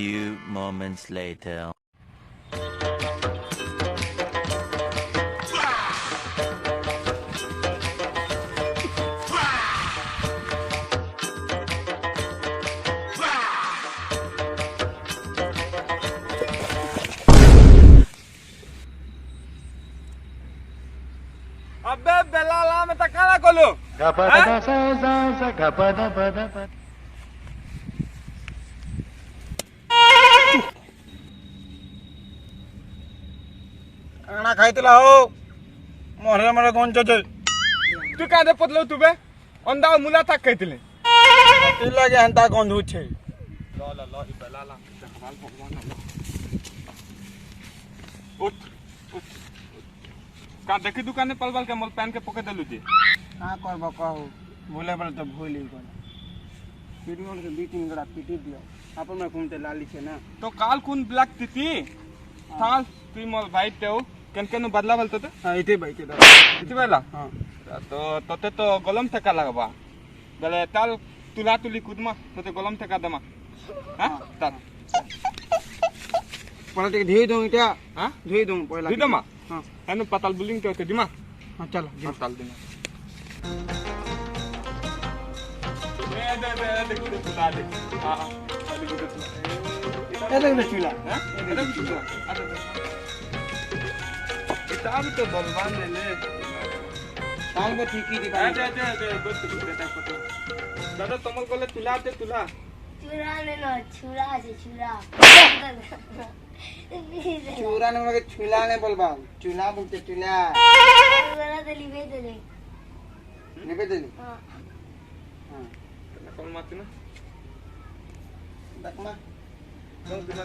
few moments later. अबे बेलाला में तकाला कोलो खाना खाइतला हो मोहरे मोहरे कौन चचे तू कादे पतलो तू बे अंदा मुला तक कहतले तिला के हंता गंधु छे ला ला ला ई बेलाला जखवाल भगवान उठ उठ का देखी दुकाने पलवल के मोल पहन के पके देलु जी हां करबो कहू भूले बोले तो भूल ही गल पीटियों के 2-3 गड़ा पीटी दियो अपन में घूमते लाली छे ना तो काल कुन ब्लैक तिती थाल तू मोल भाई तेओ केन केन बदला बोलतो तो हां इते बैठे दा इति बेला हां तो तोते तो गलम ठेका लगबा गले ताल तुला तुली कुदमा तोते गलम ठेका दमा हां ताल पहले ते धोई दूं क्या हां धोई दूं पहले दिदमा हां एनु पताल बुलिंग तो दिमा हां चलो हां ताल दिमा दे तुला दे हां हां ए देख चूल्हा हां ए देख चूल्हा इताब तो बलवान ले ताल को ठीक ही दे दिखा दे बस देता पतो दादा तमल कोले तुला दे तुला चूरा ने ना छुरा से छुरा चूरा ने मगे चूल्हा ने बोलबा चूल्हा बोलते चूल्हा वाला दली में दे निवेदनी हां हां कौन माती ना दकमा कौन दिला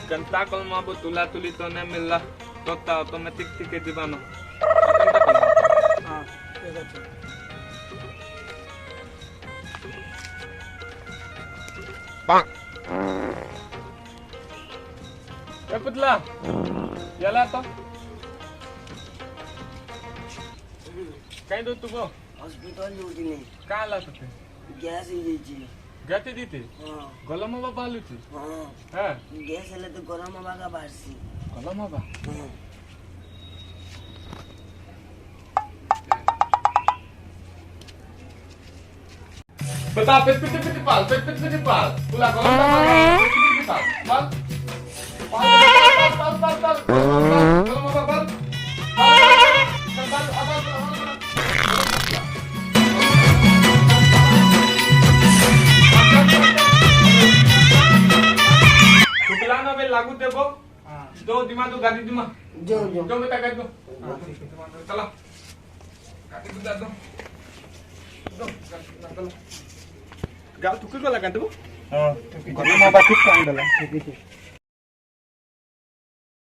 कंता कल माबो तुला तुली तो ने मिलला तो ता ऑटोमेटिक टिके दिबानो हां ठीक है पांग ए पुतला याला तो काय दो तुगो हॉस्पिटल ड्यूटी नहीं का ला तुते गैस ही जी गति दीते हां गलम बा बालुची हां हां गैस ले तो गरम हवा का बारसी गलम बा हां बता पे पाल तुला गलम बा पाल गलम बा पाल लागू देबो दो दिमा तो गाड़ी दिमा जो जो बेटा कर दो चलो गाड़ी बुला दो चलो गाल टुकी को लगा दो हां गरम हवा ठीक काम दला ठीक है